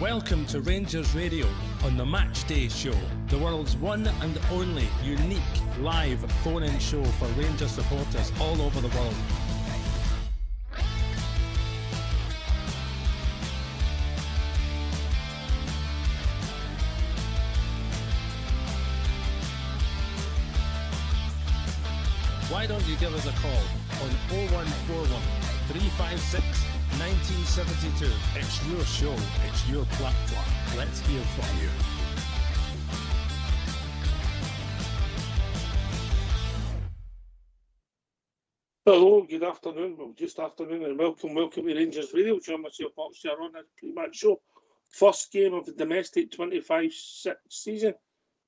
Welcome to Rangers Radio on the Matchday show, the world's one and only unique live phone-in show for Rangers supporters all over the world. Why don't you give us a call on 0141 356 1972. It's your show, it's your platform. Let's hear from you. Hello, good afternoon. Well, just afternoon, and welcome to Rangers Radio. Join myself, Fox, here on this pre-match show. First game of the domestic 25-6 season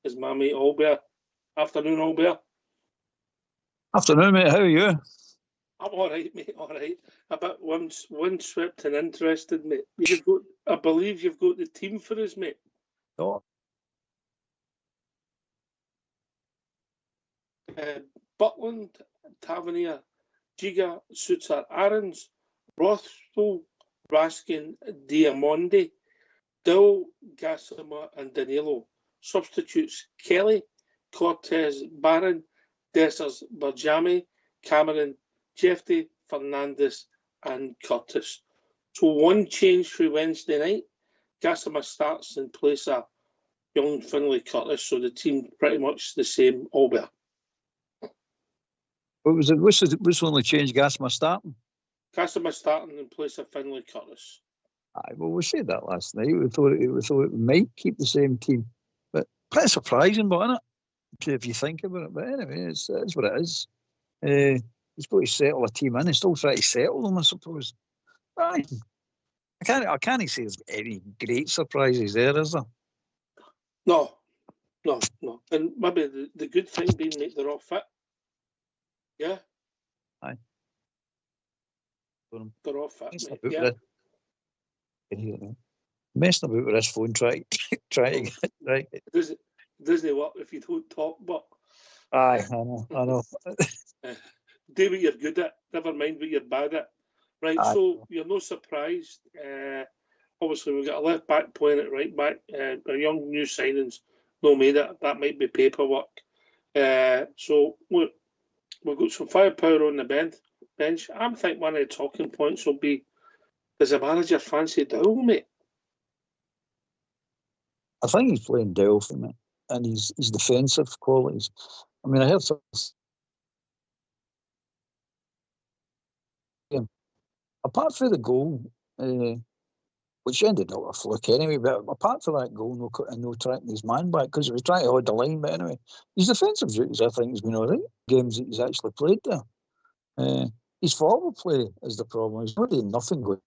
is my mate Albert. Afternoon, Albert. Afternoon, mate. How are you? I'm all right, mate. All right. A bit windswept and interested, mate. I believe you've got the team for us, mate. Oh. Butland, Tavernier, Giga, Suter, Aarons, Rothwell, Raskin, Diamondi, Dill, Gassama and Danilo. Substitutes Kelly, Cortez, Barron, Dessers, Berjami, Cameron, Jeffrey, Fernandes and Curtis. So one change for Wednesday night. Gassama starts in place of young Finlay Curtis, so the team pretty much the same, Albert. What was it? What's the only change? Gassama starting? Gassama starting in place of Finlay Curtis. Aye, well, we said that last night. We thought it might keep the same team. But pretty surprising, but isn't it? If you think about it. But anyway, it's what it is. He's got to settle a team in. He's still trying to settle them, I suppose. Aye. I can't say there's any great surprises there, is there? No. And maybe the good thing being that they're all fit. Yeah. Aye. They're all fit, mate. Yeah. Messing about with this phone, trying to get right. Doesn't work if you don't talk, but... Aye, I know. Do what you're good at, never mind what you're bad at. Right, Aye. So you're no surprised. Obviously, we've got a left back playing at right back. Our young new signings no made it. That might be paperwork. So, look, we've got some firepower on the bench. I think one of the talking points will be, does the manager fancy Dowell, mate? I think he's playing Dowell for me, and his defensive qualities. I mean, I heard some... Apart from the goal, which ended up a fluke anyway, but apart from that goal, no tracking his man back, because he was trying to hold the line, but anyway, his defensive duties, I think, has been all right. Games that he's actually played there. His forward play is the problem. He's not doing nothing good.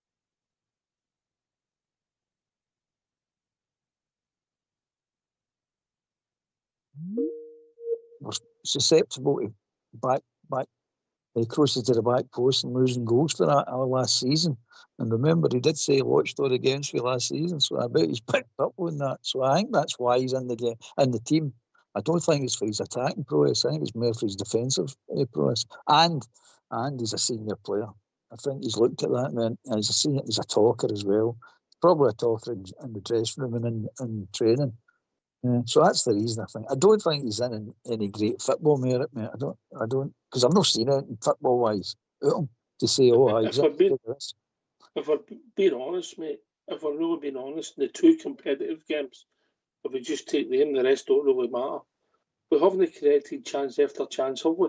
We're susceptible to back crosses to the back post and losing goals for that last season. And remember, he did say he watched all the games for last season, so I bet he's picked up on that. So I think that's why he's in the game, in the team. I don't think it's for his attacking prowess. I think it's more for his defensive prowess. And he's a senior player. I think he's looked at that, man. And he's a talker as well. Probably a talker in the dressing room and in training. Yeah, so that's the reason, I think. I don't think he's in any great football merit, mate. I don't, because I've not seen it football-wise to say, he's in this. If we're being honest, mate, if we're really being honest, in the two competitive games, if we just take them, the rest don't really matter. We haven't created chance after chance, have we?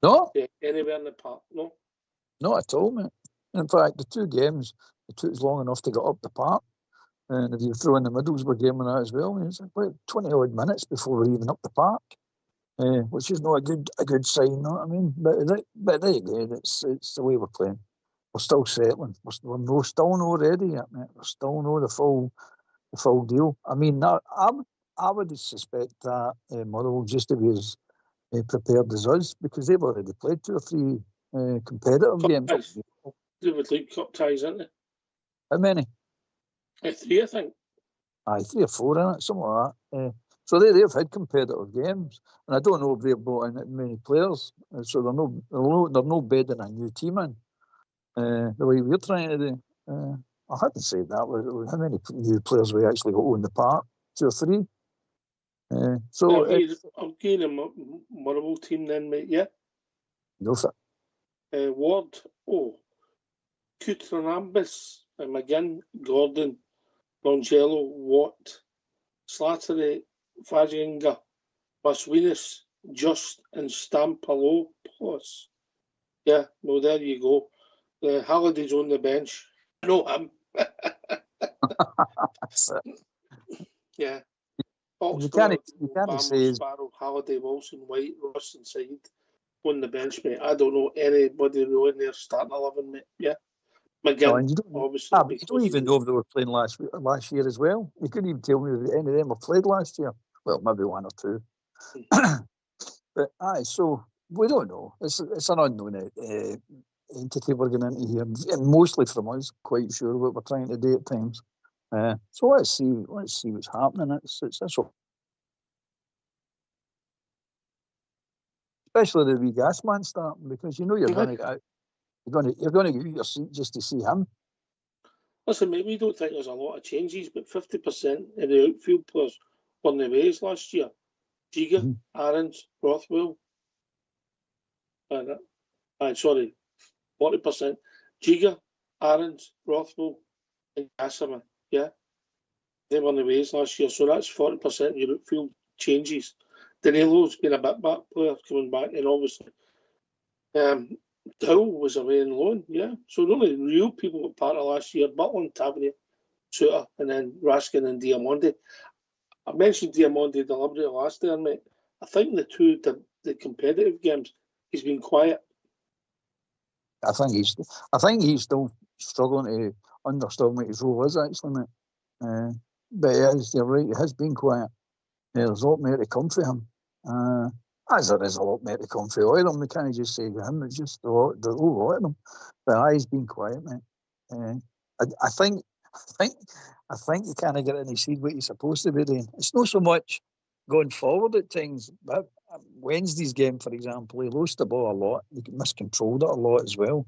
No. Yeah, anywhere in the park, no? Not at all, mate. In fact, the two games, it took us long enough to get up the park. And if you throw in the Middlesbrough game on that as well, it's about 20-odd minutes before we're even up the park, which is not a good sign, you know what I mean? But there you go, it's the way we're playing. We're still settling. We're still not ready yet, mate. We're still not the full deal. I mean, I would suspect that Motherwell just to be as prepared as us, because they've already played 2 or 3 competitive games. They would League Cup ties, aren't they? How many? 3, I think. Aye, 3 or 4, innit? Something like that. So they've had competitive games, and I don't know if they've brought in that many players, so they're no bedding a new team in the way we're trying to do. I had to say that. How many new players we actually got on the park? 2 or 3. So I'll give you the Motherwell team then, mate. Yeah. no, Ward, Kutranambis, McGinn, Gordon, Longello, Watt, Slattery, Faginga, Maswinis, Just, and Stampalopoulos. Yeah, well, there you go. Halliday's on the bench. I know him. that's it. Yeah. You can't say Sparrow, Halliday, Wilson, White, Ross inside on the bench, mate. I don't know anybody really in their starting 11, mate. Yeah. McGinn, obviously. But you don't even know if they were playing last year as well. You couldn't even tell me if any of them were played last year. Well, maybe 1 or 2. But so we don't know. It's an unknown entity we're going into here, and mostly from us. Quite sure what we're trying to do at times. So let's see what's happening. That's all. Especially the wee gas man starting, because you know you're going to get out. You're going to get out your seat just to see him. Listen, mate, we don't think there's a lot of changes, but 50% of the outfield players were on the ways last year. Giga, Aarons, Rothwell. 40%. Giga, Aarons, Rothwell, and Gassama. Yeah. They were on the ways last year, so that's 40% of your outfield changes. Danilo's been a bit back player coming back, and obviously Dow was away on loan, yeah. So the only real people were part of last year, Butland, Tavernier, Suter, and then Raskin and Diamondi. I mentioned Diamondi deliberately last there, mate. I think the competitive games, he's been quiet. I think he's still struggling to understand what his role is, actually, mate. But you're right, he has been quiet. There's a lot more to come for him. As there is a lot more to come for all of them. We can't just say with him, it's just a lot of them. But he's been quiet, mate. I think you can't get in his head what you're supposed to be doing. It's not so much going forward at times. But Wednesday's game, for example, he lost the ball a lot. He miscontrolled it a lot as well.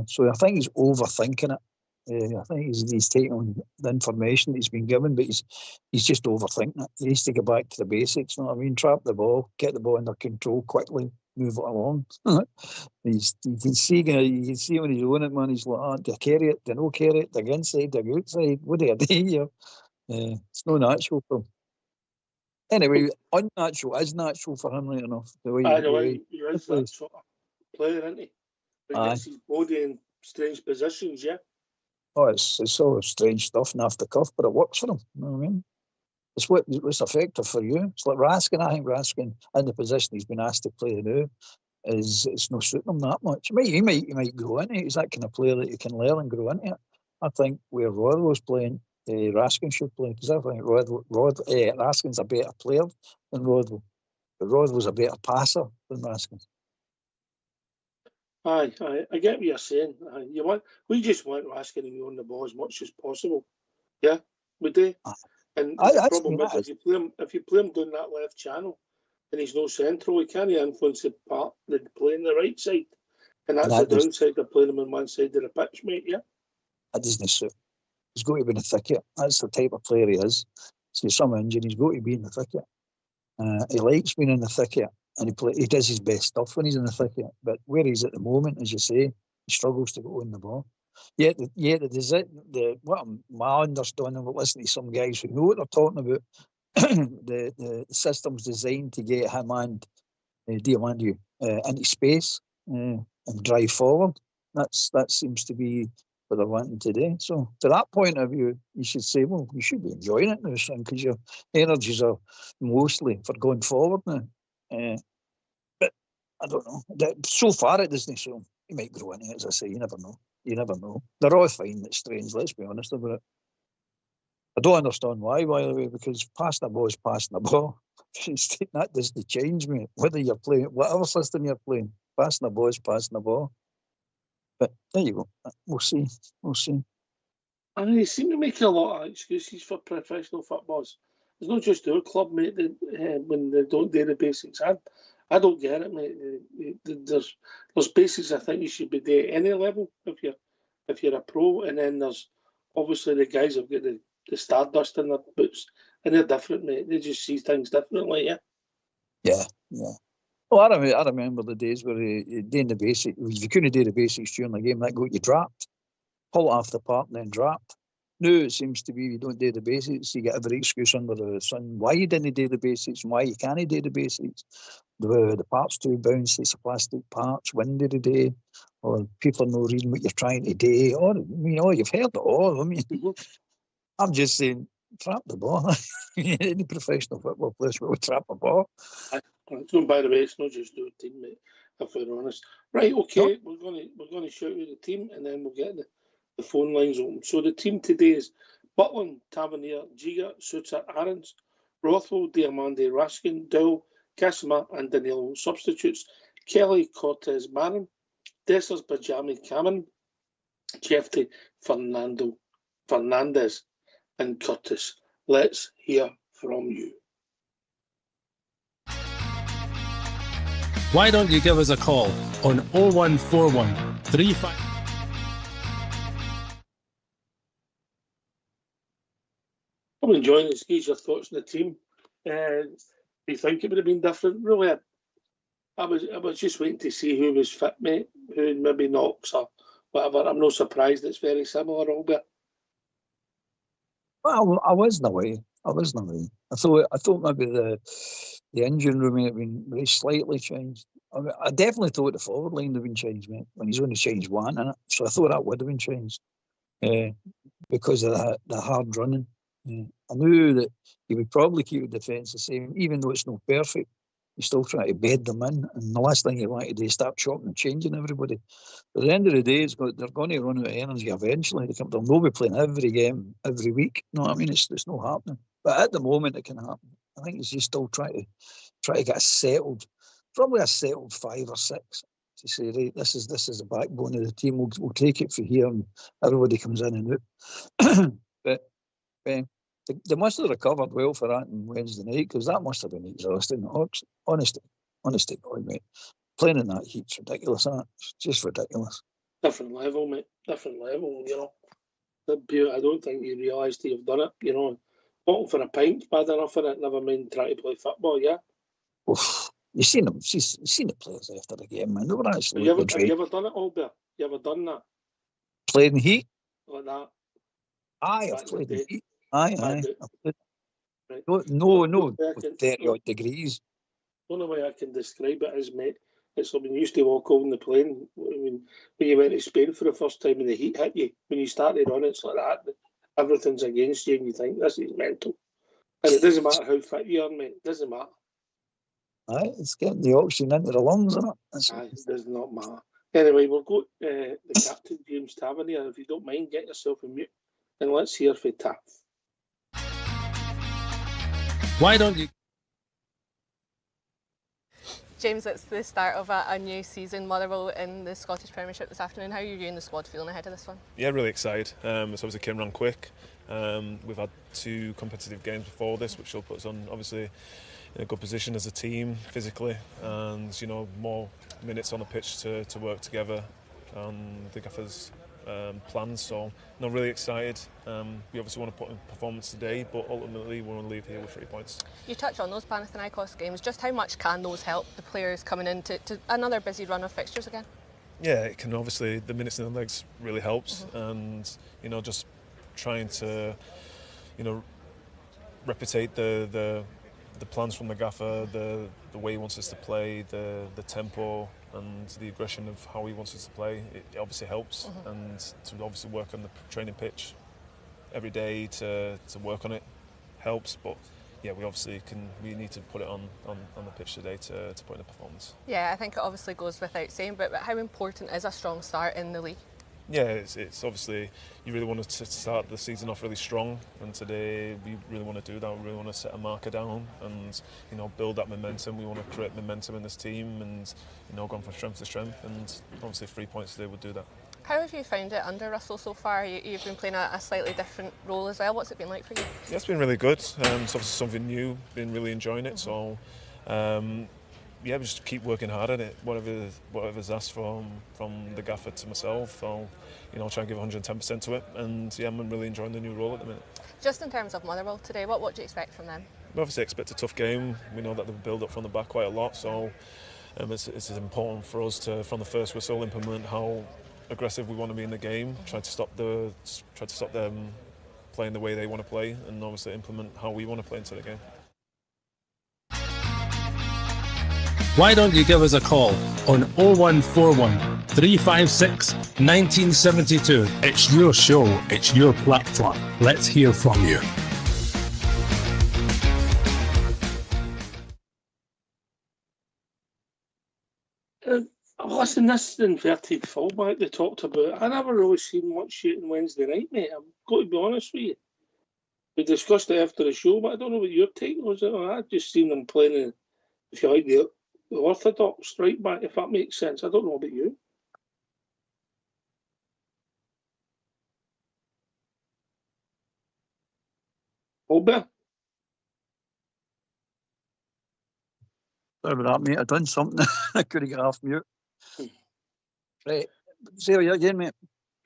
So I think he's overthinking it. I think he's taking on the information that he's been given, but he's just overthinking it. He needs to get back to the basics, you know what I mean? Trap the ball, get the ball under control quickly, move it along. You can see when he's on it, man, he's like, do I carry it? Do I not carry it? Do I go inside? Do I go outside? What do I do here? It's no natural for him. Anyway, unnatural is natural for him, right enough. The way he is that sort of player, isn't he? He gets his body in strange positions, yeah. Oh, it's all strange stuff and off the cuff, but it works for him. You know what I mean? It's what's effective for you. It's like Raskin. I think Raskin, in the position he's been asked to play now, it's not suiting him that much. He might grow into it. He's that kind of player that you can learn and grow into it. I think where Rothwell's playing, Raskin should play, because I think Raskin's a better player than Rothwell. But Rothwell's a better passer than Raskin. I get what you're saying. We just want Raskin to be on the ball as much as possible. Yeah, we do. And the problem is if you play him down that left channel and he's no central, he can't influence the play on the right side. And that's the downside of playing him on one side of the pitch, mate, yeah? That doesn't suit. He's got to be in the thicket. That's the type of player he is. So some injury, he's got to be in the thicket. He likes being in the thicket. And he does his best stuff when he's in the thicket. But where he's at the moment, as you say, he struggles to go on the ball. My understanding, but listening to some guys who know what they're talking about, the system's designed to get him and Diamandi into space and drive forward. That seems to be what they're wanting to do. So to that point of view, you should say, well, you should be enjoying it now, son, because your energies are mostly for going forward now. But I don't know. So far, it doesn't show. He might grow into it, as I say. You never know. They're all fine. It's strange. Let's be honest about it. I don't understand why, by the way, because passing the ball is passing the ball. That doesn't change, mate. Whether you're playing, whatever system you're playing, passing the ball is passing the ball. But there you go. We'll see. And they seem to make a lot of excuses for professional footballers. It's not just our club, mate, when they don't do the basics. I don't get it, mate. There's basics I think you should be doing at any level if you're a pro, and then there's obviously the guys have got the stardust in their boots, and they're different, mate. They just see things differently, yeah. Yeah. Well, I remember the days where you doing the basics. If you couldn't do the basics during the game, that got you dropped. Pull it off the park and then dropped. Now it seems to be you don't do the basics, you get every excuse under the sun why you didn't do the basics and why you can't do the basics. The part's too bouncy, it's a plastic parts, windy today, or people are not reading what you're trying to do. Or you've heard it all. I mean, I'm just saying, trap the ball. Any professional football player will trap a ball. By the way, it's not just your team, mate, if we're honest. Right, okay, we're gonna shout out the team and then we'll get the phone lines open. So the team today is Butland, Tavernier, Giga, Suter, Aarons, Rothwell, Diamande, Raskin, Dow, Casimir and Danilo. Substitutes: Kelly, Cortez, Marin, Dessers, Bajami, Cameron, Jeffrey, Fernandez and Curtis. Let's hear from you. Why don't you give us a call on 0141 35... I'm enjoying it. Skis your thoughts on the team. Do you think it would have been different? Really, I was just waiting to see who was fit, mate, who maybe knocks or whatever. I'm not surprised it's very similar, Albert. Well, I wasn't away. I thought maybe the engine room had been very slightly changed. I definitely thought the forward line would have been changed, mate, when he's only changed one, innit? So I thought that would have been changed because of the hard running. I knew that he would probably keep the defence the same, even though it's not perfect. You still try to bed them in, and the last thing you want to do is start chopping and changing everybody. But at the end of the day, they're going to run out of energy eventually. They'll not be playing every game every week. You know what I mean? It's not happening. But at the moment, it can happen. I think it's just still try to get settled, probably a settled 5 or 6 to say, right, this is the backbone of the team. We'll take it for here, and everybody comes in and out. But they must have recovered well for that on Wednesday night, because that must have been exhausting. Honest to God, mate. Playing in that heat's ridiculous, isn't it? It's just ridiculous. Different level, mate. Different level, I don't think you realised you've done it, Bottle for a pint's bad enough for it, never mind trying to play football, yeah? Oof. You've seen the players after the game, man. They were actually... Have you ever done it, Albert? You ever done that? Played in heat? Like that? Aye, I've played in heat. Aye. Right. No, 30-odd degrees. The only way I can describe it is, mate, it's like when you used to walk on the plane, when you went to Spain for the first time and the heat hit you, when you started on it's like that, everything's against you and you think, this is mental. And it doesn't matter how fit you are, mate, it doesn't matter. Aye, it's getting the oxygen into the lungs, isn't it? Aye, it does not matter. Anyway, we'll go the captain, James Tavernier. If you don't mind, get yourself a mute and let's hear from Tav. Why don't you... James, it's the start of a new season, Motherwell in the Scottish Premiership this afternoon. How are you and the squad feeling ahead of this one? Yeah, really excited. It's obviously came around quick. We've had 2 competitive games before this, which will put us on obviously in a good position as a team physically, and more minutes on the pitch to work together. And the gaffer's plans, so really excited. We obviously want to put in performance today, but ultimately we want to leave here with 3 points. You touch on those Panathinaikos games. Just how much can those help the players coming into another busy run of fixtures again? Yeah, it can. Obviously the minutes in the legs really helps, and just trying to replicate the plans from the gaffer, the way he wants us to play, the tempo and the aggression of how he wants us to play. It obviously helps, and to obviously work on the training pitch every day to work on it helps. But yeah, we need to put it on the pitch today to put in a performance. Yeah, I think it obviously goes without saying, but how important is a strong start in the league? Yeah, it's obviously you really want to start the season off really strong, and today we really want to do that. We really want to set a marker down and build that momentum. We want to create momentum in this team and going from strength to strength, and obviously 3 points today would do that. How have you found it under Russell so far? You've been playing a slightly different role as well. What's it been like for you? Yeah, it's been really good. It's obviously something new. Been really enjoying it. So. we just keep working hard at it. Whatever's asked from the gaffer to myself, I'll try and give 110% to it. And yeah, I'm really enjoying the new role at the minute. Just in terms of Motherwell today, what do you expect from them? We obviously expect a tough game. We know that they've built up from the back quite a lot, so it's important for us to, from the first whistle, implement how aggressive we want to be in the game. Try to stop them playing the way they want to play, and obviously implement how we want to play into the game. Why don't you give us a call on 0141 356 1972? It's your show, it's your platform. Let's hear from you. Listen, this inverted fullback they talked about, I never really seen much shooting Wednesday night, mate. I've got to be honest with you. We discussed it after the show, but I don't know what your take was. I just seen them playing, if you like, the orthodox right back, if that makes sense. I don't know about you. Ober? Sorry about that, mate. I've done something. I couldn't get off mute. Right. Say it again, mate.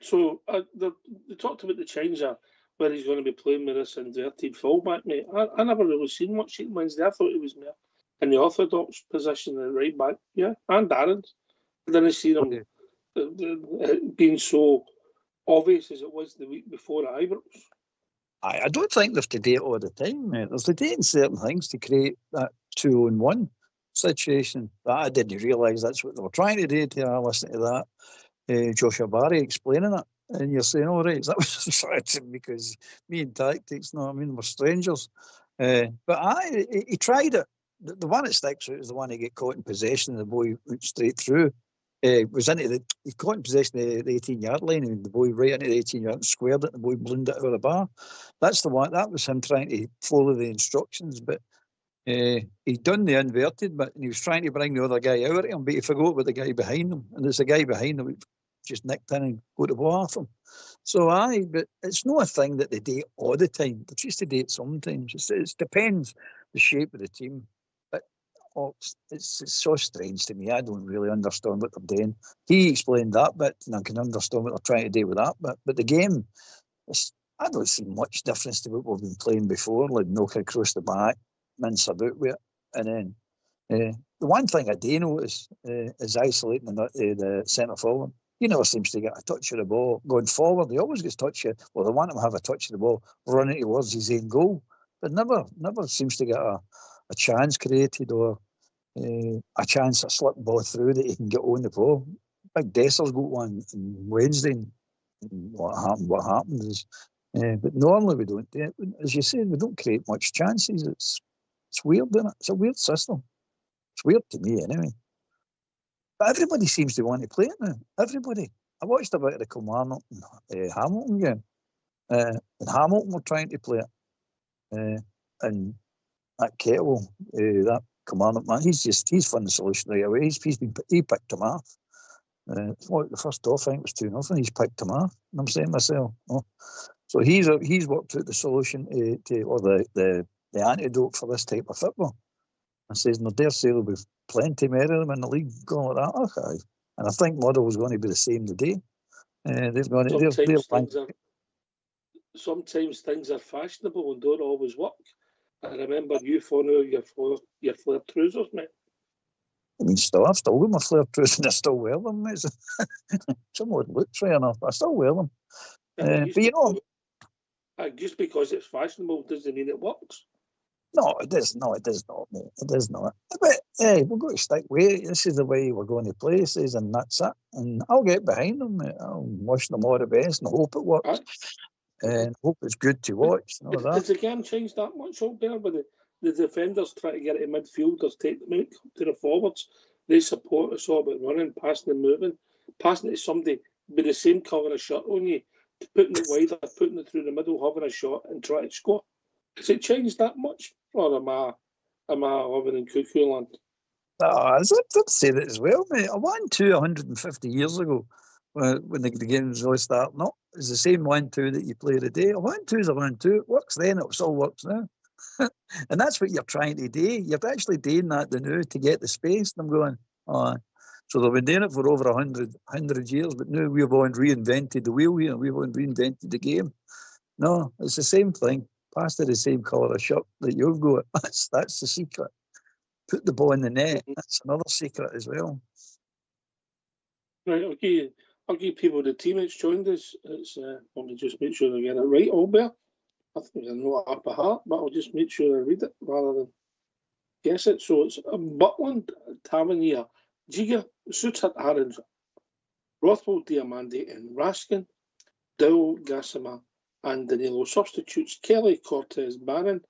So they talked about the change there, where he's going to be playing with this inverted fullback, mate. I never really seen much shooting Wednesday. I thought he was more in the orthodox position at right back, yeah, and Darren's. I didn't see him being so obvious as it was the week before at Ibrox. I don't think they've to do it all the time, mate. There's to do in certain things to create that 2-on-1 situation. That I didn't realise that's what they were trying to do till I listened to that Joshua Barry explaining it. And you're saying, all right, that was frustrating because me and tactics, know what I mean, we're strangers. But he tried it. The one that sticks out is the one he get caught in possession and the boy went straight through. He caught in possession of the 18-yard line and the boy right into the 18-yard and squared it and the boy ballooned it out of the bar. That's the one. That was him trying to follow the instructions, but he'd done the inverted bit and he was trying to bring the other guy out at him, but he forgot about the guy behind him. And there's a guy behind him who just nicked in and got the ball off him. So but it's not a thing that they do all the time. They used to do it sometimes. It depends the shape of the team. It's so strange to me. I don't really understand what they're doing. He explained that bit, and I can understand what they're trying to do with that bit. But the game, I don't see much difference to what we've been playing before, like knock across the back, mince about with it. And then the one thing I do notice is isolating the centre forward. He never seems to get a touch of the ball going forward. He always gets touch of. Well, they want him to have a touch of the ball running towards his own goal, but never seems to get a chance created or a chance to slip the ball through that he can get on the ball. Big Desser's got one on Wednesday. And what happened is, but normally we don't do it. As you say, we don't create much chances. It's weird, isn't it? It's a weird system. It's weird to me anyway. But everybody seems to want to play it now. Everybody. I watched a bit of the Kilmarnock and Hamilton game. And Hamilton were trying to play it. And that Kettle, that Kilmarnock man, he's found the solution right away. He picked him off. The first off, I think it was 2-0. He's picked him off. And I'm saying to myself, oh. So he's worked out the solution or the antidote for this type of football. And says, no, dare say there'll be plenty more of them in the league going like that. Okay. And I think Motherwell was going to be the same today. Sometimes things are fashionable and don't always work. I remember you following your flare trousers, mate. I mean, I've still got my flare trousers and I still wear them, mate. Some odd looks fair enough, but I still wear them. But just because it's fashionable doesn't mean it works. No, it does not, mate. It does not. But hey, we're going to stick with it. This is the way we're going to play, says, and that's it. And I'll get behind them, mate. I'll wish them all the best and hope it works. And hope it's good to watch. Has the game changed that much out there? But the defenders try to get it in midfielders, take them out to the forwards. They support us all about running, passing and moving. Passing it to somebody with the same colour of shirt on you, putting it wider, putting it through the middle, having a shot and try to score. Has it changed that much? Or am I living in cuckoo land? I'd say that as well, mate. I 1-2 150 years ago when the game was really starting up. It's the same 1-2 that you play today. A 1-2 is a 1-2. It works then, it still works now. And that's what you're trying to do. You're actually doing that now to get the space. And I'm going, oh. So they've been doing it for over 100 years, but now we've all reinvented the wheel here. We've all reinvented the game. No, it's the same thing. Pass to the same colour of shirt that you've got. That's the secret. Put the ball in the net. That's another secret as well. Right, I'll give people the team that's joined us. It's let me just make sure I get it right, Albert. I think I know it up by heart, but I'll just make sure I read it rather than guess it. So it's Butland, Tavernier, Giga, Sutat Arons, Rothwell, Diamandi, and Raskin, Dowell, Gassama, and Danilo. Substitutes Kelly, Cortez, Barron,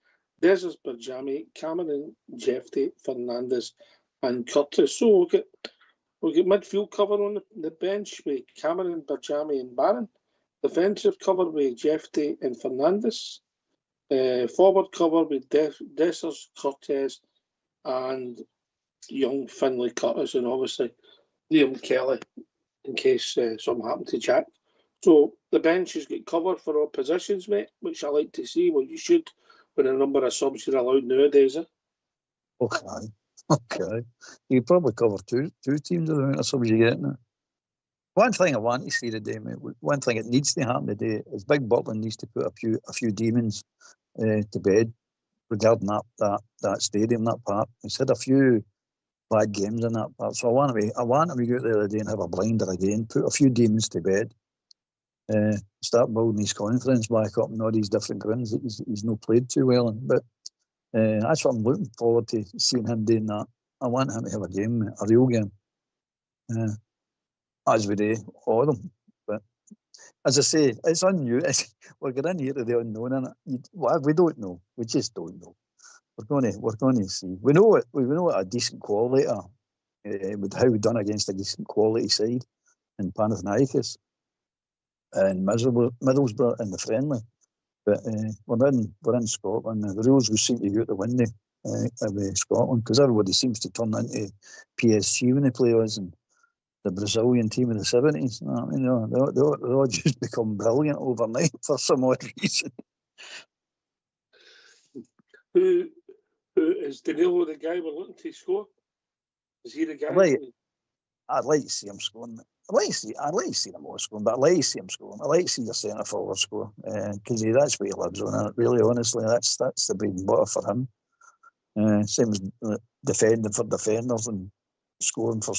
Desers, Berjami, Cameron, Jeffrey, Fernandez, and Curtis. So we'll get midfield cover on the bench with Cameron, Berjami, and Barron. Defensive cover with Jeffrey and Fernandez. Forward cover with Dessers, Cortez, and young Finlay Curtis, and obviously Liam Kelly in case something happened to Jack. So the bench has got cover for all positions, mate, which I like to see. Well, you should with the number of subs you're allowed nowadays. Okay. You probably cover two teams of the amount of subs you get now. One thing I want to see today, mate, one thing that needs to happen today is Big Butland needs to put a few demons to bed regarding that stadium, that park. He's had a few bad games in that park, so I want him to go out there today and have a blinder again, put a few demons to bed, start building his confidence back up and all these different grounds that he's not played too well in. But that's what I'm looking forward to, seeing him doing that. I want him to have a game, a real game. As we do, all of them. But as I say, it's unknown. We're getting here to the unknown, and we don't know. We just don't know. We're going to see. We know what a decent quality with how we done against a decent quality side in Panathinaikos and Middlesbrough in the friendly. But we're in Scotland. The rules will seem to go out the window with Scotland, because everybody seems to turn into PSG when they play us, and the Brazilian team of the 70s. They all just become brilliant overnight for some odd reason. Who is Danilo the guy we're looking to score? Is he the guy? I'd like to see him scoring. I'd like to see them all scoring, but I'd like to see him scoring. I'd like to see your centre forward score, because that's what he lives on. And really, honestly, that's the bread and butter for him. Same as defending for defenders and scoring for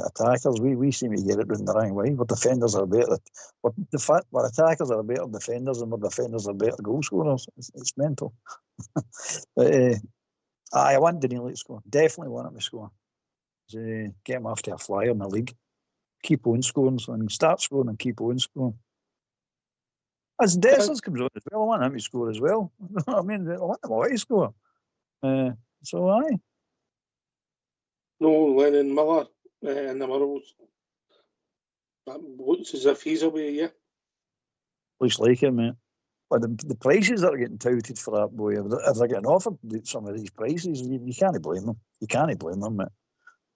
attackers. We seem to get it round the wrong way. Our defenders are better. Our attackers are better defenders, and our defenders are better goal scorers. It's mental. But I want Danilo to score. Definitely want him to score. Get him after a flyer in the league. Keep on scoring. So start scoring and keep on scoring. As Dessers comes on as well, I want him to score as well. I mean, I want him all to score. So aye. No Lennon Miller in the Murals. That looks as if he's away, yeah. Looks like him, mate. But the prices that are getting touted for that boy, if they're getting offered some of these prices, you can't blame them. You can't blame them, mate.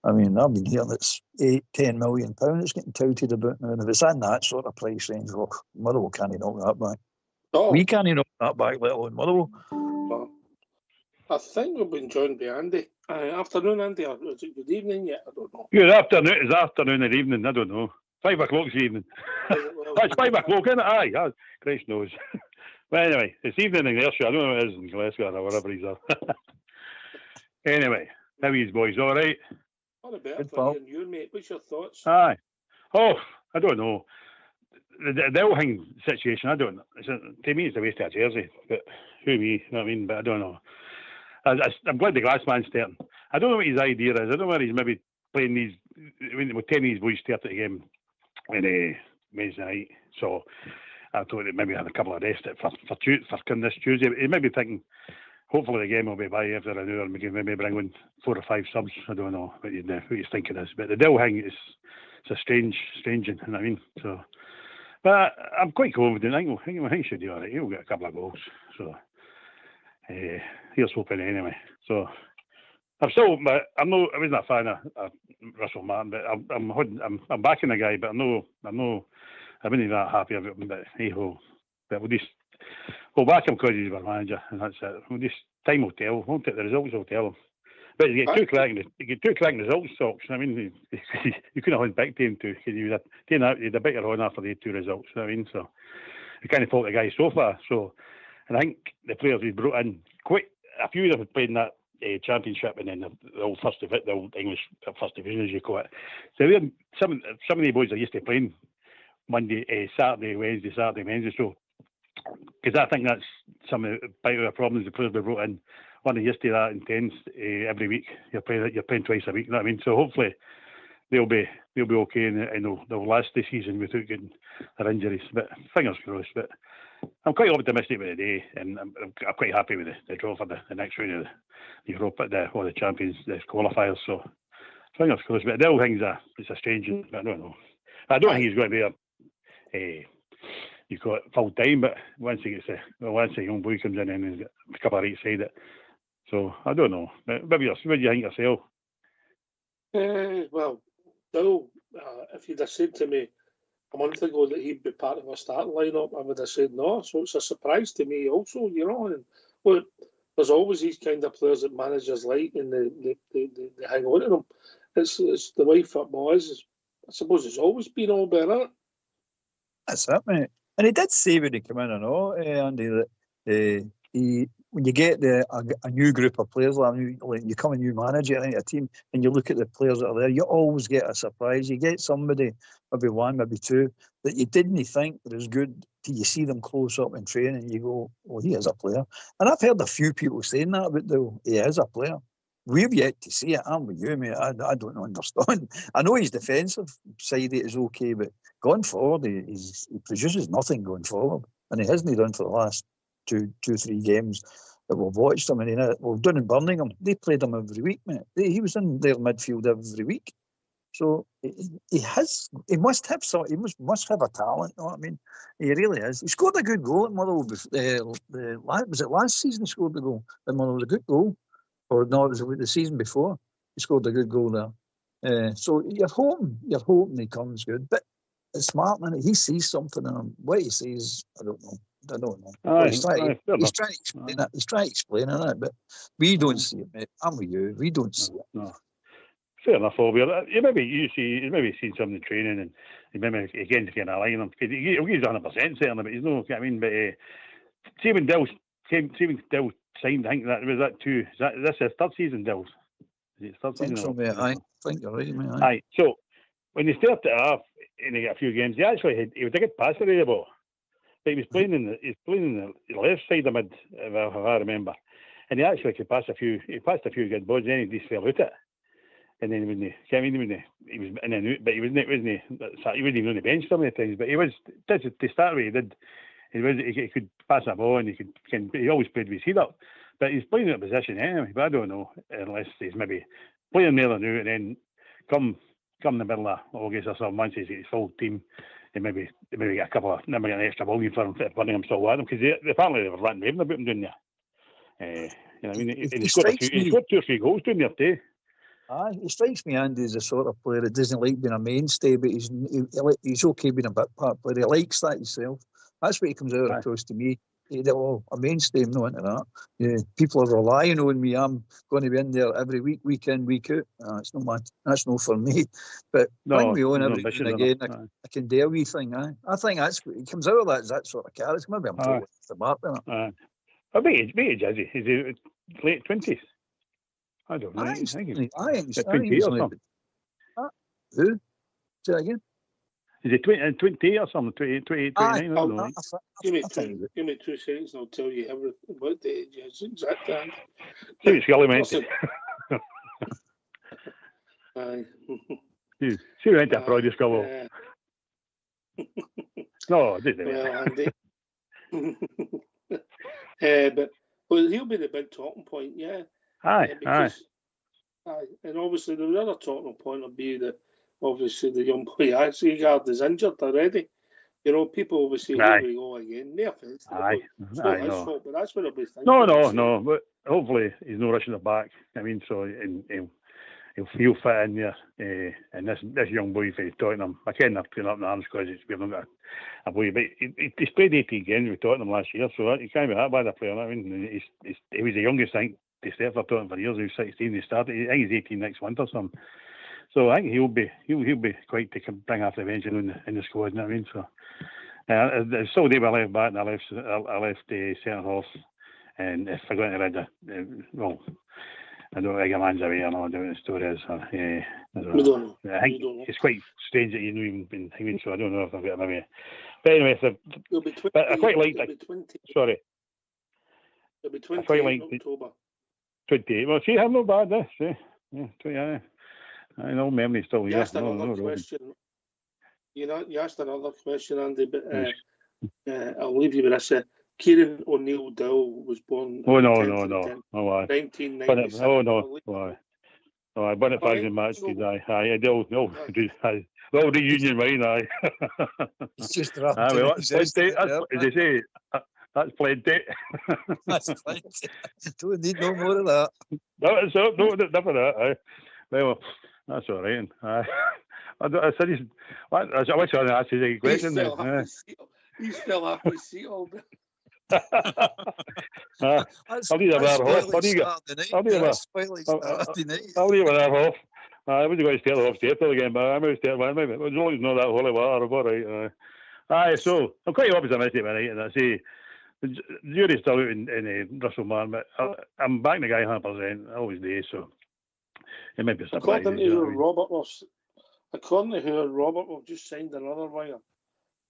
I mean, I've been hearing it's £8-10 million it's getting touted about now. And if it's in that sort of price range, well, Motherwell can't knock that back. Oh. We can't knock that back, let alone Motherwell. Well, I think we've been joined by Andy. Afternoon, Andy, or is it good evening yet? I don't know. Good afternoon. It's afternoon or evening, I don't know. 5 o'clock's evening. That's 5 o'clock, isn't it? Aye, Christ knows. But anyway, it's evening in Ayrshire. I don't know what it is in Glasgow or wherever he's at. Anyway, how are you boys? All right? What about for you, mate? What's your thoughts? Aye. Oh, I don't know. The Elhing situation, I don't know. To me, it's a waste of a jersey. But who me? You know what I mean? But I don't know. I'm glad the Glassman's starting. I don't know what his idea is. I don't know whether he's maybe playing these. I mean, with 10 of these boys started the game on Wednesday night. So I thought that maybe had a couple of rest for this Tuesday. He may be thinking, hopefully the game will be by after an hour and we can maybe bring in 4 or 5 subs. I don't know what he's thinking is. But the Dilhang is a strange one, you know what I mean? So, but I'm quite confident. I think he should do all right. He'll get a couple of goals. So here's hoping anyway. So I wasn't a fan of Russell Martin, but I'm backing the guy. But I wouldn't be that happy about him. But hey ho, but We'll back him because he's our manager, and that's it. Time will tell. Won't it? The results will tell him. But you get two cracking results, Socks. I mean, you couldn't hold back to him too, because you had a bigger on after the 2 results. I mean, so you can't fault the guy so far. So, and I think the players we brought in, quite a few of them have played in that championship, and then the old the old English first division, as you call it. So some of the boys are used to playing Saturday, Wednesday. So, because I think that's some of the problems the players we brought in. One of used to that intense every week. You're playing twice a week. You know what I mean? So hopefully they'll be okay and they'll last the season without getting their injuries. But fingers crossed. But I'm quite optimistic with the day, and I'm quite happy with the draw for the next round of the Europa, the Champions, the qualifiers. So fingers crossed. But the whole thing's it's a strange. I don't know. I don't think he's going to be you've got full time. But once a young boy comes in and he's got a couple of right side it. So I don't know. Maybe what do you think yourself? Well, Bill, if you'd have said to me a month ago that he'd be part of a starting lineup, I would have said no. So it's a surprise to me also, you know. And well, there's always these kind of players that managers like, and they hang on to them. It's the way football is. I suppose it's always been all better. That's it, mate. And he did say when he came in, I know, Andy, that when you get a new group of players, like you come a new manager into a team, and you look at the players that are there, you always get a surprise. You get somebody, maybe one, maybe two, that you didn't think were as good till you see them close up in training, and you go, "Oh, he is a player." And I've heard a few people saying that about he is a player. We've yet to see it. I'm with you, mate. I don't understand. I know his defensive side is okay, but going forward, he produces nothing going forward, and he hasn't done for the last 2-3 games that we've watched him. And we've done in Birmingham. They played him every week, mate. He was in their midfield every week. So he must have a talent. You know what I mean? He really is. He scored a good goal at Motherwell. Was it last season he scored the goal? At Motherwell was a good goal. Or no, it was the season before. He scored a good goal there. So you're hoping he comes good. But it's smart, man. He sees something in him. What he sees, I don't know. He's trying to explain it. He's trying to explain it, but we don't see it, mate. I'm with you. We don't see it. No. Fair enough, Albert. Maybe seen some in the training, and maybe again if you're aligning him, because he's 100% certainly, but he's no. I mean, but see when Dill signed, I think that was that too. Is this his third season, Dill's? Is it third season? So, mate. I think you're right, mate. Aye. So when he started it off and he got a few games, he was a good passer of the ball. But he was playing in the left side of mid, if I remember, and he actually could pass a few. He passed a few good balls, then he just fell out it. And then he was in and out, but he wasn't even on the bench so many times. But he was to start with. He could pass a ball, and he always played with his head up. But he's playing in a position anyway. But I don't know, unless he's maybe playing there and out, and then come the middle of August or something, once he's got his full team, and maybe get a couple of maybe get an extra volume for him, Birmingham still want him, because apparently they were ranting raving about him down there. You know what I mean? He scored 2 or 3 goals down there too. Aye, he strikes me, Andy, as a sort of player that doesn't like being a mainstay, but he's okay being a bit part player. He likes that himself. That's what he comes out across to me. A mainstay, I'm not into that. Yeah, people are relying on me. I'm going to be in there every week, week in, week out. It's not mad. That's not for me. But bring me on every now and again. I can do a wee thing. I think that's what he comes out of that sort of character. Maybe I'm totally off the mark with it. What age is he? Is he late 20s? I don't know. I think he's 20 or something. Who? Say that again? Is it 20 or something? 28, 29? I don't know. Give me 2 seconds and I'll tell you everything about the age. It's exactly. See what Scully meant. Aye. See what went to Friday, Scully. No, I didn't. Well, Andy. But he'll be the big talking point, yeah. Aye. And obviously the other talking point will be that obviously the young boy Asgard is injured already. You know, people will say, here we go again. No offence. It's not his fault, but that's what it'll be thinking. No. But hopefully he's no rushing it back. I mean, so and he'll fit in there. And this young boy for Tottenham, I can't have putting up in arms because we've not got a boy, but he's played 18 games with Tottenham last year, so he can't be that bad a player. I mean, he was the youngest, I think, to start for Tottenham for years. He was 16. He started. I think he's 18 next winter or something. So I think he'll be quite to bring off the bench in the squad. You know what I mean? So so they were left back, and I left centre half, and if I got rid of well, I don't think a man's away. I don't know what the story is. We don't know. I think it's quite strange that you've even been thinking. So I don't know if I've got him away. But anyway, I quite like that. Sorry. It'll be 28 in October. 28. Well, see, I'm not bad. This. Yeah. I know memory's still here. You asked another question. You asked another question, Andy, but I'll leave you with this. Kieran O'Neill Dow was born. Oh, no. 1997. Oh, no. Why? Oh, I won it back in Matchday. Aye, the old reunion, right? Aye. It's just well, that's plenty. As they say, that's plenty. That's plenty. Don't need no more of that. No, never that. Aye. Well, that's all right. I wish I hadn't asked you a question. He's still happy seat all day. I'll leave it there off. I'll leave it there off. I wasn't going to start off theatre again, but I'm going to start one maybe. As long as it's not that holy water, I'm all right. Aye, so I'm quite optimistic about it, and I say the jury's still out in Russell Martin, but I'm backing the guy 100%. I always do, so it might be surprising. According to who Robert will just signed another winger.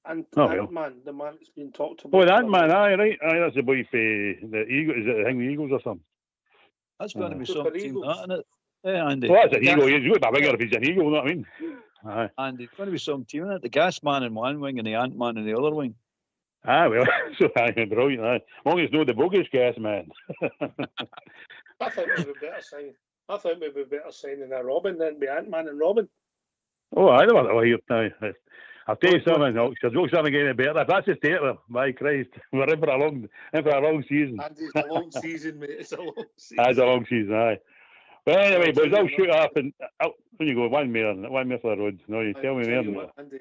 And that man, the man that's been talked about. Oh, that man, aye, right. Aye, that's the boy for the Eagles. Is it the Eagles or something? That's going to be some team, that, isn't it? Yeah, Andy. Well, that's an Eagle. He's going to be a winger if he's an Eagle, you know what I mean? Aye. Andy, it's going to be some team, isn't it? The gas man in one wing and the ant man in the other wing. Ah, well, so aye, brilliant. Aye. As long as it's not the bogus gas man. I think we would better signing a Robin than be Ant-Man and Robin. Oh, I don't know. I'll tell you something, because jokes aren't getting better. If that's the state of them, my Christ, we're in for a long season. And it's a long season, mate. It's a long season. It's a long season, aye. But anyway, boys, I'll shoot up and when you go, one more for the road. No, you tell me there. Andy,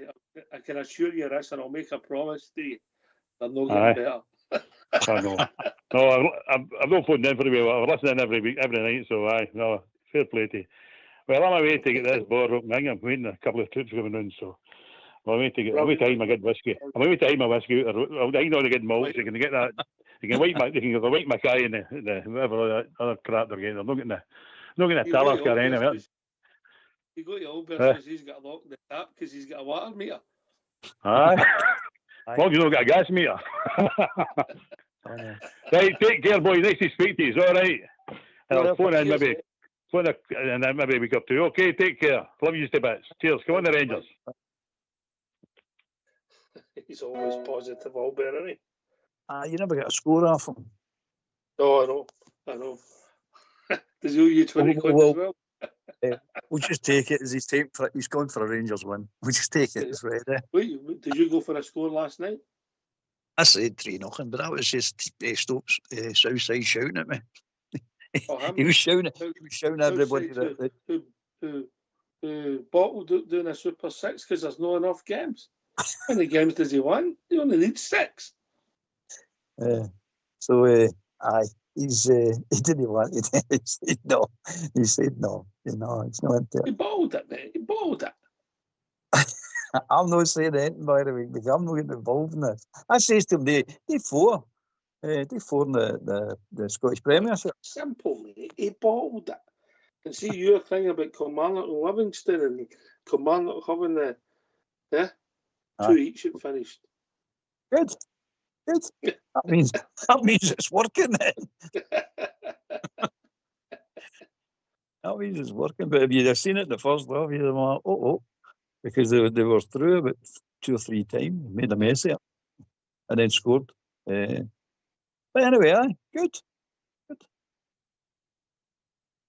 I can assure you this, and I'll make a promise to you. They're not getting better. I know. No, I'm not phoning in for the way. I'm listening every week, every night, so aye, no, fair play to you. Well, I'm away to get this board open. I'm waiting a couple of trips coming in, so I'm away to hide my good whiskey. I'm away to hide my whiskey out. I'll hide all the good malts. You can get that. You can wipe my guy in the whatever other crap they're getting. I'm not getting a Talisker or anything else. You go to Albert, he's got a lock in the tap because he's got a water meter. Aye. As long as you don't get a gas meter. Right, take care, boy. Nice to speak to you. It's all right. And I'll phone in maybe. And then maybe a week or two. Okay, take care. Love you to bits. Cheers. Come on, the Rangers. He's always positive, Albert, isn't he? You never get a score off him. Oh, I know. Does he owe you 20 quid as well? We'll just take it as he's gone for a Rangers win. We'll just take it as read. Wait, did you go for a score last night? I said 3-0, but that was just Stokes Southside shouting at me. He was shouting everybody who bottled doing a Super 6 because there's not enough games. How many games does he want? He only needs 6. Aye, he didn't want it. He said no. It's not there. He bottled it, mate. He bottled it. I'm not saying anything, by the way, because I'm not getting involved in this. I says to him, they four in the Scottish Premiership. Simple, mate. He bottled it. And see your thing about Kilmarnock and Livingston and Kilmarnock having the 2 each had finished. Good. That means it's working then. That means it's working. But if you'd have seen it the first half, you'd have gone, because they were through about 2 or 3 times, made a mess of it, and then scored. But anyway, good.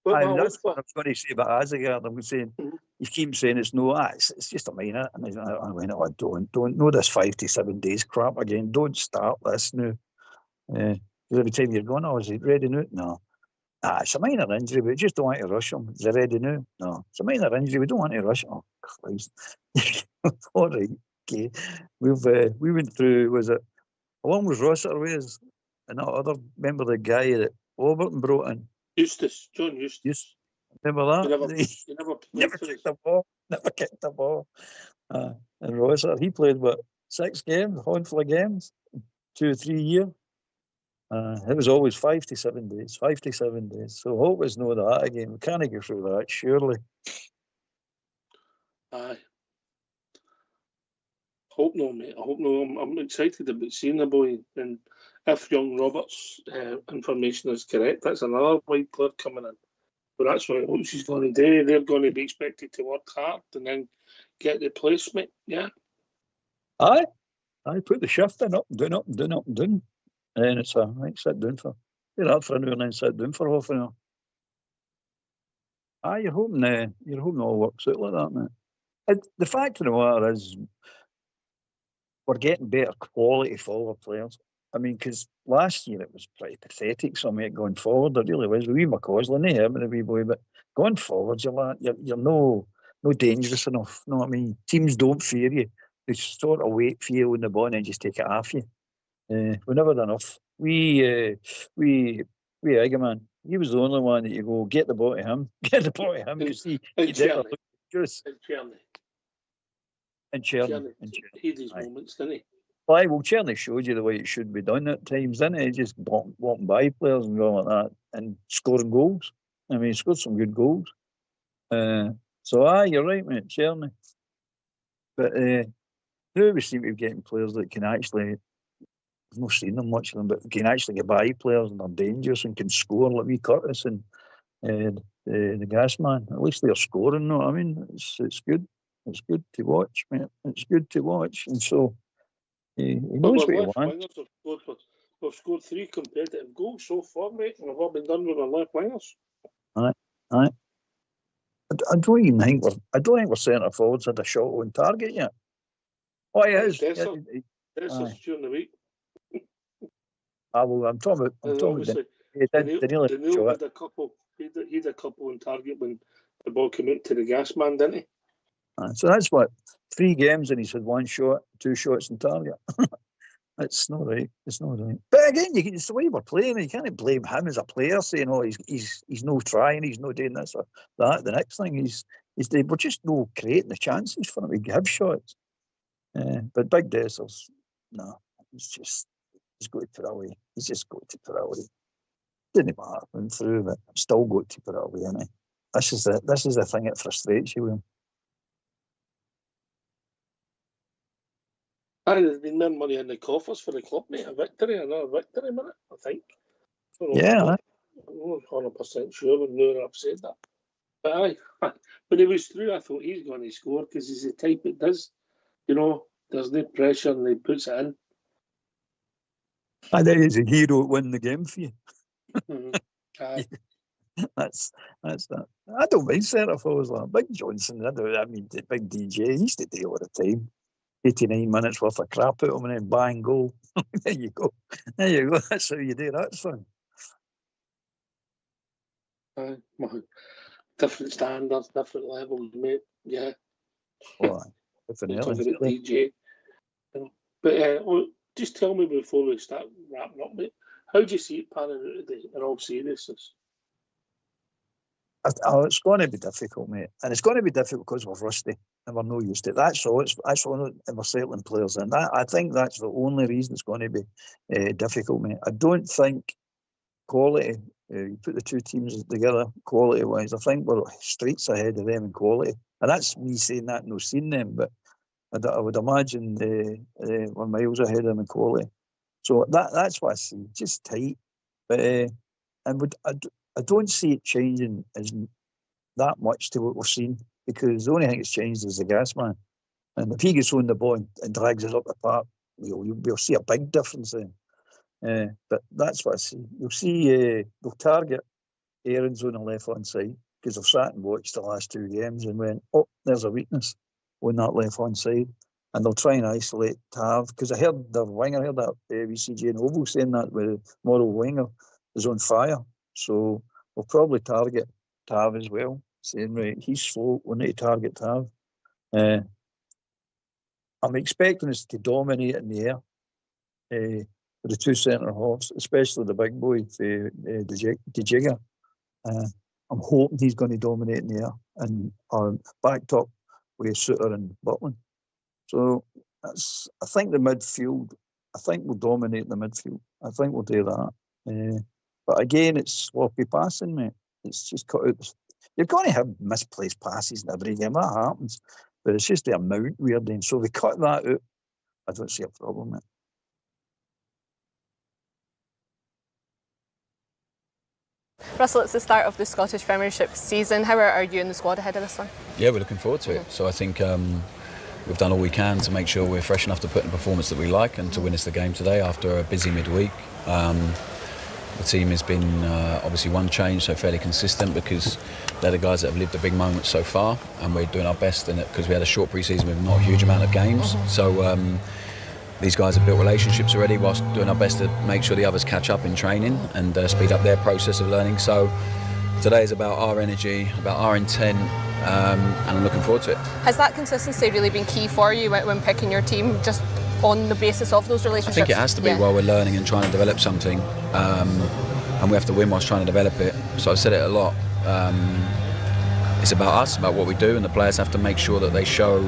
That's what I was going to say about Azegard. I'm saying, you keep saying it's just a minor. And I went, don't know this 5 to 7 days crap again. Don't start this now. Because every time you're going, is it ready now? No. It's a minor injury, but we just don't want to rush him. Is he ready now? No. It's a minor injury, we don't want to rush him. Oh, Christ. All right, okay. We went through, was it, along with Rossiter Ways, and that other, remember the guy that Overton brought in? John Eustace. Remember that? You never Never kicked the ball. Never kicked the ball. And Rossiter, he played, 6 games, a handful of games, 2 or 3 years. It was always 5 to 7 days, 5 to 7 days. So hope it's not that again. We can't go through that, surely. Aye. Hope no, mate. I hope no. I'm excited about seeing the boy. And if young Roberts' information is correct, that's another wide player coming in. But that's what I hope she's going to do. They're going to be expected to work hard and then get the placement. Yeah. Aye. Put the shift in, up and down, up and down, up and down. And then it's sit down for, you're up for an hour and then sit down for half an hour. Aye, you're hoping it all works out like that, mate. The fact of the matter is, we're getting better quality forward players. I mean, because last year it was pretty pathetic, some of it going forward. It really was. We McCausland, they hurt me, the wee boy, but going forward, you're no dangerous enough. You know what I mean? Teams don't fear you. They sort of wait for you on the ball and then just take it off you. We never done enough. We Eggman, he was the only one that you go, get the ball to him, because he did look dangerous. And Cherny. He had his moments, didn't he? Well, Cherny showed you the way it should be done at times, didn't he? Just walking by players and going like that and scoring goals. I mean, he scored some good goals. So, you're right, mate, Cherny. But now we seem to be getting players that can actually, I've not seen them much of them, but can actually get by players and are dangerous and can score like wee Curtis and the gas man. At least they're scoring, no? I mean, it's good. It's good to watch, mate. It's good to watch. And so he knows what he wants. We've scored 3 competitive goals so far, mate, and we've all been done with our left wingers. Aye. I don't think we're centre forwards had a shot on target yet. Oh, he is. That's during the week. Well, I'm talking about. He had a couple on target when the ball came out to the gas man, didn't he? So that's 3 games and he's had 1 shot, 2 shots on target. That's not right. It's not right. But again, it's the way we're playing. You can't blame him as a player saying, "Oh, he's no trying, he's no doing this or that." The next thing we're just no creating the chances for him to have shots. But Big Dessers, no, he's got to put away. He's just got to put away. Didn't matter went through, but I've still got to put away. Innit? This is the thing that frustrates you with him. There's been more money in the coffers for the club, mate. Another victory, minute, I think. Yeah. I'm not 100% sure when I've said that. But when he was through, I thought he's going to score because he's the type that does. There's no pressure and he puts it in. I think he's a hero win the game for you. Aye. That's that. I don't mind centre forwards like Big Johnson. The Big DJ, he used to do it all the time. 89 minutes worth of crap out of him and then bang goal. There you go. That's how you do that, son. Different standards, different levels, mate. Yeah. Different DJ. But just tell me before we start wrapping up, mate, how do you see it panning out today in all seriousness? It's going to be difficult, mate. And it's going to be difficult because we're rusty and we're not used to it. That's all. And we're settling players in. I think that's the only reason it's going to be difficult, mate. I don't think quality, you put the 2 teams together quality-wise, I think we're streets ahead of them in quality. And that's me saying that, no seeing them, but I would imagine we're miles ahead of them in quality. So that's what I see, just tight. But I don't see it changing as that much to what we're seeing, because the only thing that's changed is the gas man. And if he gets on the ball and drags us up the park, we'll see a big difference then. But that's what I see. You'll see they'll target Aaron's on the left-hand side, because they've sat and watched the last 2 games and went, oh, there's a weakness on that left-hand side. And they'll try and isolate Tav, because I heard the winger, that VCG and Oval saying that with Motherwell winger is on fire. So We'll probably target Tav as well, saying, right, he's slow, we need to target Tav. I'm expecting us to dominate in the air with the two centre halves, especially the big boy, De Jigger. I'm hoping he's going to dominate in the air and backed up with Suter and Butland. So I think the midfield, I think we'll dominate the midfield. I think we'll do that. But again, it's sloppy passing, mate. It's just cut out. You're going to have misplaced passes in every game. That happens. But it's just the amount we're doing. So we cut that out. I don't see a problem, mate. Russell, it's the start of the Scottish Premiership season. How are you and the squad ahead of this one? Yeah, we're looking forward to it. So I think we've done all we can to make sure we're fresh enough to put in a performance that we like and to win us the game today after a busy midweek. The team has been obviously one change, so fairly consistent because they're the guys that have lived the big moments so far, and we're doing our best in it because we had a short pre-season with not a huge amount of games. So these guys have built relationships already whilst doing our best to make sure the others catch up in training and speed up their process of learning. So today is about our energy, about our intent, and I'm looking forward to it. Has that consistency really been key for you when picking your team, just on the basis of those relationships? I think it has to be while we're learning and trying to develop something, and we have to win whilst trying to develop it. So I've said it a lot. It's about us, about what we do, and the players have to make sure that they show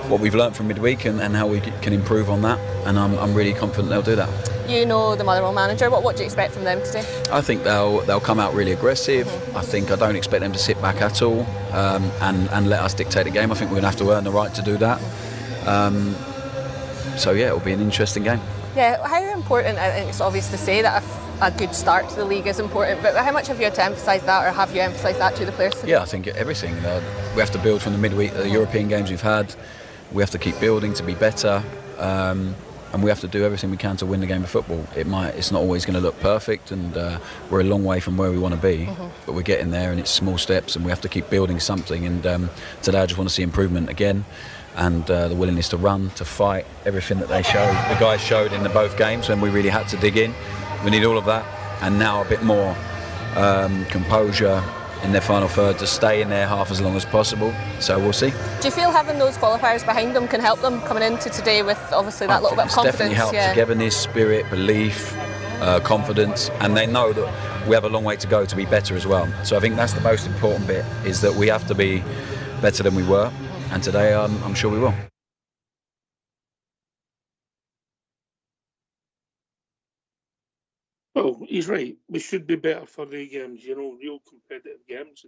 what we've learnt from midweek and how we can improve on that, and I'm really confident they'll do that. You know the Motherwell manager. What do you expect from them today? I think they'll come out really aggressive. I don't expect them to sit back at all and let us dictate the game. I think we're going to have to earn the right to do that. So yeah, it'll be an interesting game. Yeah, how important, I think it's obvious to say that a good start to the league is important, but how much have you had to emphasise that, or have you emphasised that to the players today? Yeah, I think everything. We have to build from the midweek, the European games we've had. We have to keep building to be better, and we have to do everything we can to win the game of football. It's not always going to look perfect, and we're a long way from where we want to be, but we're getting there, and it's small steps, and we have to keep building something. And today I just want to see improvement again, and the willingness to run, to fight, everything that the guys showed in both games when we really had to dig in. We need all of that, and now a bit more composure in their final third to stay in there half as long as possible. So we'll see. Do you feel having those qualifiers behind them can help them coming into today with obviously that little bit of confidence? Definitely helps. Togetherness, spirit, belief, confidence, and they know that we have a long way to go to be better as well. So I think that's the most important bit, is that we have to be better than we were, and today I'm sure we will. Well, he's right. We should be better for the games, real competitive games,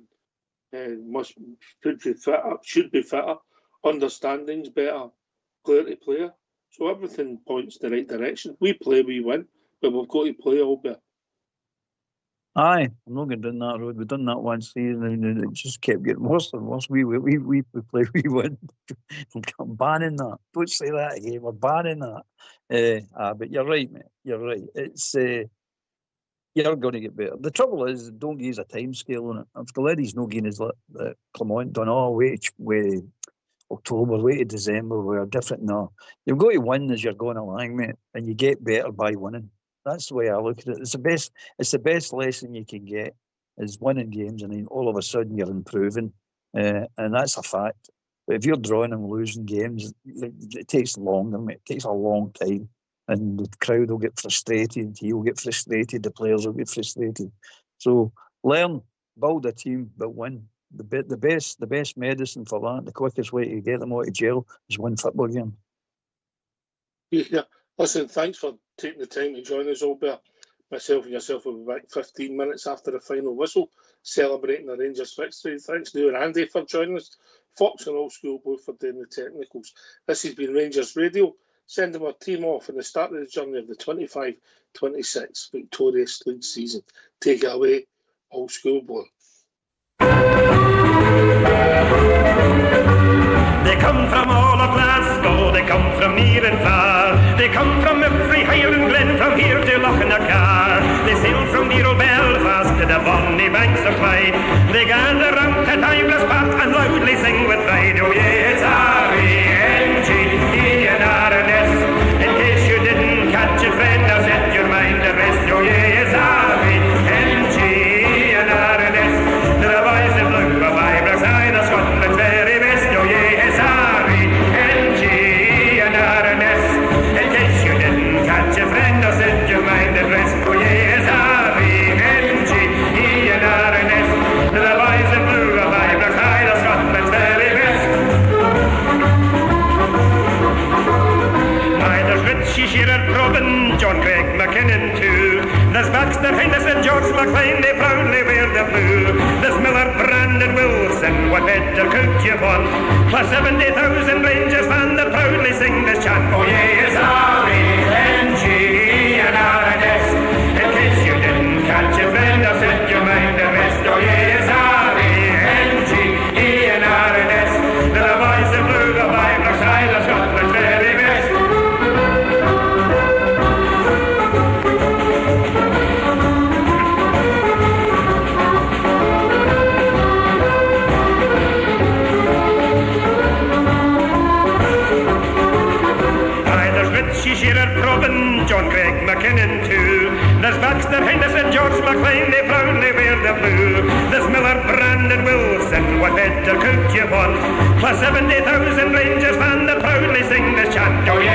and should be fitter, understanding's better, player to player. So everything points the right direction. We play, we win, but we've got to play all better. Aye, I'm not going down that road. We've done that one season, and it just kept getting worse and worse. We play, we win. I'm banning that. Don't say that again. We're banning that. But you're right, mate. You're right. It's you're going to get better. The trouble is, don't use a time scale on it. If the lady's no gain is the Clement done, wait October, wait to December, we're different now. You've got to win as you're going along, mate, and you get better by winning. That's the way I look at it. It's the best lesson you can get, is winning games, and then all of a sudden you're improving, and that's a fact. But if you're drawing and losing games, it takes longer, mate. It takes a long time. And the crowd will get frustrated, you'll get frustrated, the players will get frustrated. So learn, build a team, but win. The best medicine for that, the quickest way to get them out of jail is win football games. Yeah, listen, thanks for taking the time to join us, Albert. Myself and yourself will be back 15 minutes after the final whistle, celebrating the Rangers victory. Thanks to Andy for joining us. Fox and Old School both for doing the technicals. This has been Rangers Radio, sending our team off in the start of the journey of the 25-26 victorious league season. Take it away, Old School boy. They come from all of Glasgow, they come from near and far. They come from every Highland glen, from here to Lochnacar. They sail from dear old Belfast to the bonny banks of Clyde. They gather round to Timeless Path and loudly sing with pride. Oh yeah, it's R-E-N-G-E-N-R-N-S. In case you didn't catch it, friend, now set your mind at rest. Oh yeah, it's R-E-N-G-E-N-R-N-S. Shearer, Robin, John Craig, McKinnon too. There's Baxter, Henderson, George McLean, they proudly wear the blue. There's Miller, Brandon, Wilson, what better could you want? Plus 70,000 Rangers fans that proudly sing this chant. Oh yeah, it's R-A-N-G and R-N-S. In case you didn't catch it, friend, I've set your mind at rest. Oh yeah, it's R-A-N-G and R-N-S. The boys in blue, the Vibrant style of Scotland's very best. Richie Shearer, Robin, John Craig, McKinnon too. There's Baxter, Henderson, George McLean, they proudly wear the blue. There's Miller, Brandon, Wilson, what better could you want? Plus 70,000 Rangers fans that proudly sing this chant. Oh yeah.